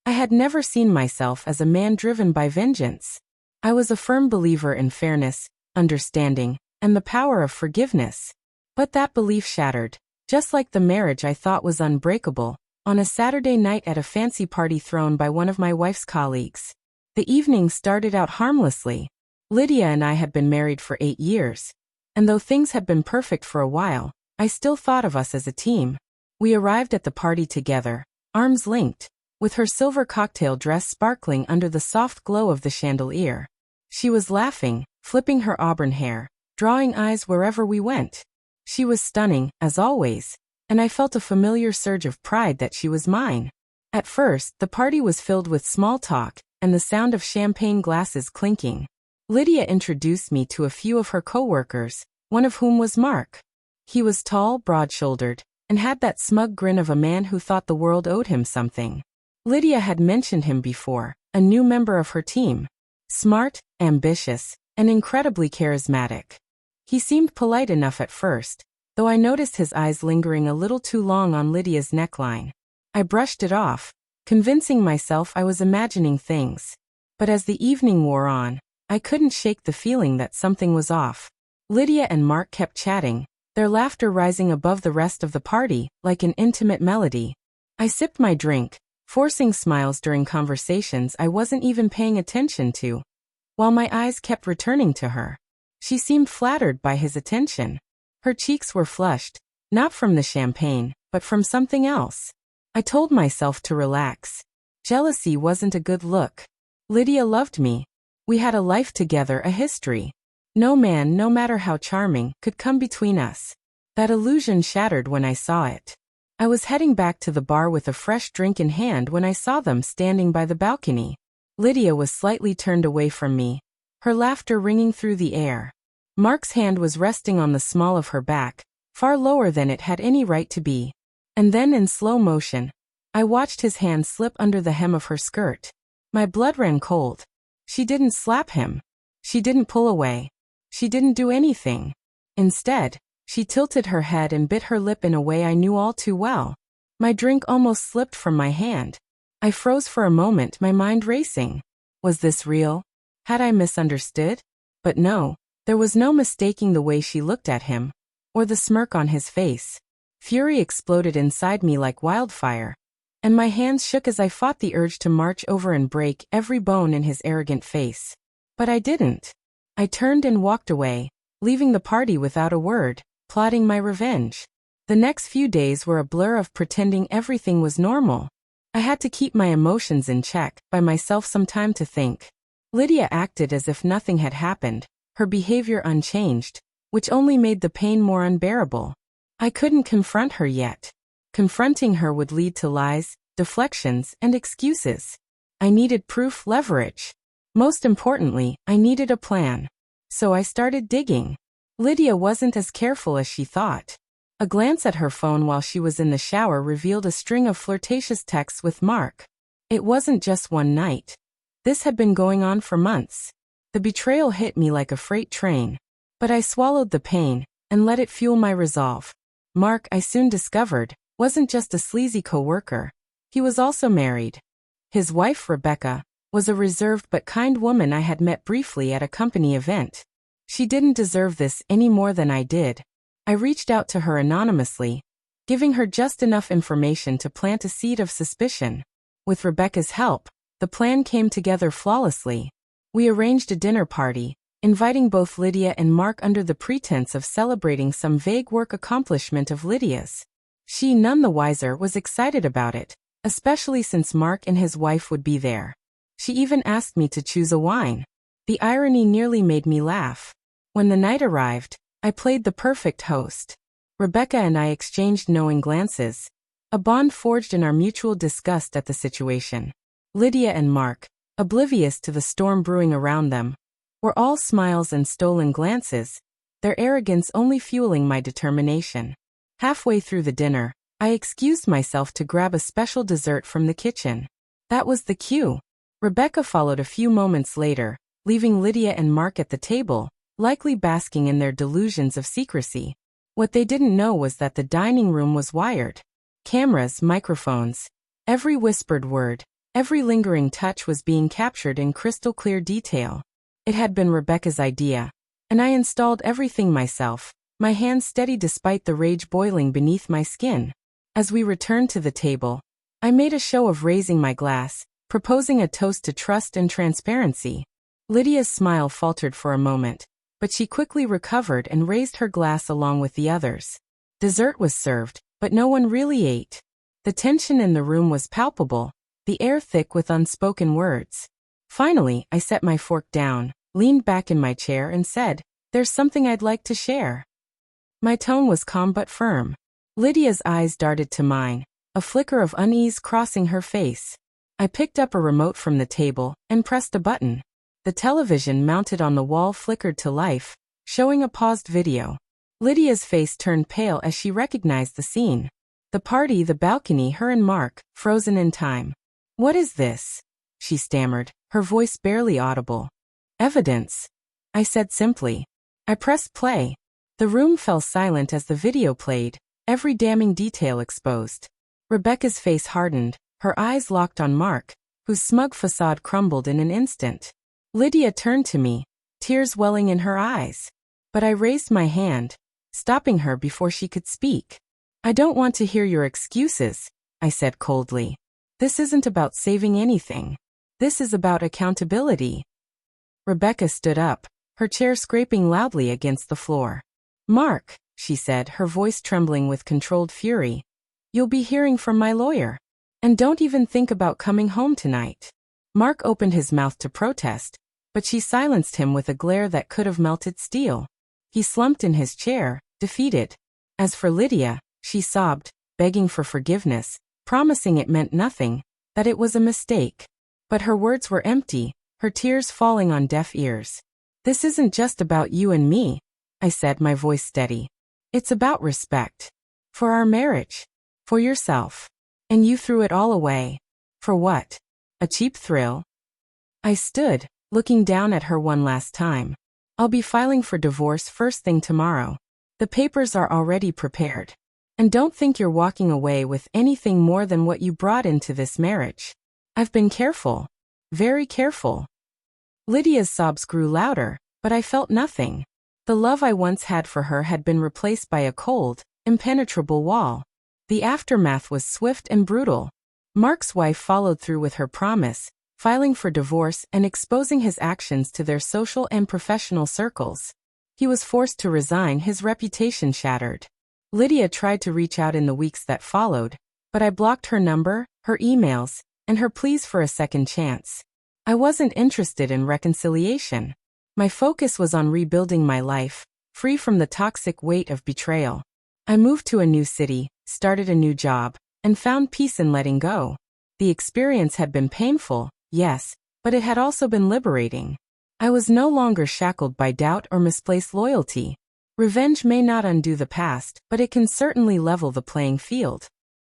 I had never seen myself as a man driven by vengeance. I was a firm believer in fairness, understanding, and the power of forgiveness. But that belief shattered, just like the marriage I thought was unbreakable, on a Saturday night at a fancy party thrown by one of my wife's colleagues. The evening started out harmlessly. Lydia and I had been married for 8 years. And though things had been perfect for a while, I still thought of us as a team. We arrived at the party together, arms linked, with her silver cocktail dress sparkling under the soft glow of the chandelier. She was laughing, flipping her auburn hair, drawing eyes wherever we went. She was stunning, as always, and I felt a familiar surge of pride that she was mine. At first, the party was filled with small talk and the sound of champagne glasses clinking. Lydia introduced me to a few of her co-workers, one of whom was Mark. He was tall, broad-shouldered, and had that smug grin of a man who thought the world owed him something. Lydia had mentioned him before, a new member of her team. Smart, ambitious, and incredibly charismatic. He seemed polite enough at first, though I noticed his eyes lingering a little too long on Lydia's neckline. I brushed it off, convincing myself I was imagining things. But as the evening wore on, I couldn't shake the feeling that something was off. Lydia and Mark kept chatting, their laughter rising above the rest of the party, like an intimate melody. I sipped my drink, forcing smiles during conversations I wasn't even paying attention to, while my eyes kept returning to her. She seemed flattered by his attention. Her cheeks were flushed, not from the champagne, but from something else. I told myself to relax. Jealousy wasn't a good look. Lydia loved me. We had a life together, a history. No man, no matter how charming, could come between us. That illusion shattered when I saw it. I was heading back to the bar with a fresh drink in hand when I saw them standing by the balcony. Lydia was slightly turned away from me, her laughter ringing through the air. Mark's hand was resting on the small of her back, far lower than it had any right to be. And then in slow motion, I watched his hand slip under the hem of her skirt. My blood ran cold. She didn't slap him. She didn't pull away. She didn't do anything. Instead, she tilted her head and bit her lip in a way I knew all too well. My drink almost slipped from my hand. I froze for a moment, my mind racing. Was this real? Had I misunderstood? But no, there was no mistaking the way she looked at him, or the smirk on his face. Fury exploded inside me like wildfire, and my hands shook as I fought the urge to march over and break every bone in his arrogant face. But I didn't. I turned and walked away, leaving the party without a word, plotting my revenge. The next few days were a blur of pretending everything was normal. I had to keep my emotions in check, buy myself some time to think. Lydia acted as if nothing had happened, her behavior unchanged, which only made the pain more unbearable. I couldn't confront her yet. Confronting her would lead to lies, deflections, and excuses. I needed proof, leverage. Most importantly, I needed a plan. So I started digging. Lydia wasn't as careful as she thought. A glance at her phone while she was in the shower revealed a string of flirtatious texts with Mark. It wasn't just one night. This had been going on for months. The betrayal hit me like a freight train. But I swallowed the pain and let it fuel my resolve. Mark, I soon discovered, wasn't just a sleazy co-worker. He was also married. His wife, Rebecca, was a reserved but kind woman I had met briefly at a company event. She didn't deserve this any more than I did. I reached out to her anonymously, giving her just enough information to plant a seed of suspicion. With Rebecca's help, the plan came together flawlessly. We arranged a dinner party, inviting both Lydia and Mark under the pretense of celebrating some vague work accomplishment of Lydia's. She, none the wiser, was excited about it, especially since Mark and his wife would be there. She even asked me to choose a wine. The irony nearly made me laugh. When the night arrived, I played the perfect host. Rebecca and I exchanged knowing glances, a bond forged in our mutual disgust at the situation. Lydia and Mark, oblivious to the storm brewing around them, were all smiles and stolen glances, their arrogance only fueling my determination. Halfway through the dinner, I excused myself to grab a special dessert from the kitchen. That was the cue. Rebecca followed a few moments later, leaving Lydia and Mark at the table, likely basking in their delusions of secrecy. What they didn't know was that the dining room was wired. Cameras, microphones, every whispered word, Every lingering touch was being captured in crystal clear detail. It had been Rebecca's idea, and I installed everything myself, my hands steady despite the rage boiling beneath my skin. As we returned to the table, I made a show of raising my glass, proposing a toast to trust and transparency. Lydia's smile faltered for a moment, but she quickly recovered and raised her glass along with the others. Dessert was served, but no one really ate. The tension in the room was palpable, the air thick with unspoken words. Finally, I set my fork down, leaned back in my chair and said, "There's something I'd like to share." My tone was calm but firm. Lydia's eyes darted to mine, a flicker of unease crossing her face. I picked up a remote from the table and pressed a button. The television mounted on the wall flickered to life, showing a paused video. Lydia's face turned pale as she recognized the scene. The party, the balcony, her and Mark, frozen in time. "What is this?" she stammered, her voice barely audible. "Evidence," I said simply. I pressed play. The room fell silent as the video played, every damning detail exposed. Rebecca's face hardened, her eyes locked on Mark, whose smug facade crumbled in an instant. Lydia turned to me, tears welling in her eyes. But I raised my hand, stopping her before she could speak. "I don't want to hear your excuses," I said coldly. "This isn't about saving anything. This is about accountability." Rebecca stood up, her chair scraping loudly against the floor. "Mark," she said, her voice trembling with controlled fury, "you'll be hearing from my lawyer. And don't even think about coming home tonight." Mark opened his mouth to protest, but she silenced him with a glare that could have melted steel. He slumped in his chair, defeated. As for Lydia, she sobbed, begging for forgiveness, promising it meant nothing, that it was a mistake. But her words were empty, her tears falling on deaf ears. "This isn't just about you and me," I said, my voice steady. "It's about respect. For our marriage. For yourself. And you threw it all away. For what? A cheap thrill?" I stood, looking down at her one last time. "I'll be filing for divorce first thing tomorrow. The papers are already prepared. And don't think you're walking away with anything more than what you brought into this marriage. I've been careful. Very careful." Lydia's sobs grew louder, but I felt nothing. The love I once had for her had been replaced by a cold, impenetrable wall. The aftermath was swift and brutal. Mark's wife followed through with her promise, filing for divorce and exposing his actions to their social and professional circles. He was forced to resign, his reputation shattered. Lydia tried to reach out in the weeks that followed, but I blocked her number, her emails, and her pleas for a second chance. I wasn't interested in reconciliation. My focus was on rebuilding my life, free from the toxic weight of betrayal. I moved to a new city, started a new job, and found peace in letting go. The experience had been painful, yes, but it had also been liberating. I was no longer shackled by doubt or misplaced loyalty. Revenge may not undo the past, but it can certainly level the playing field.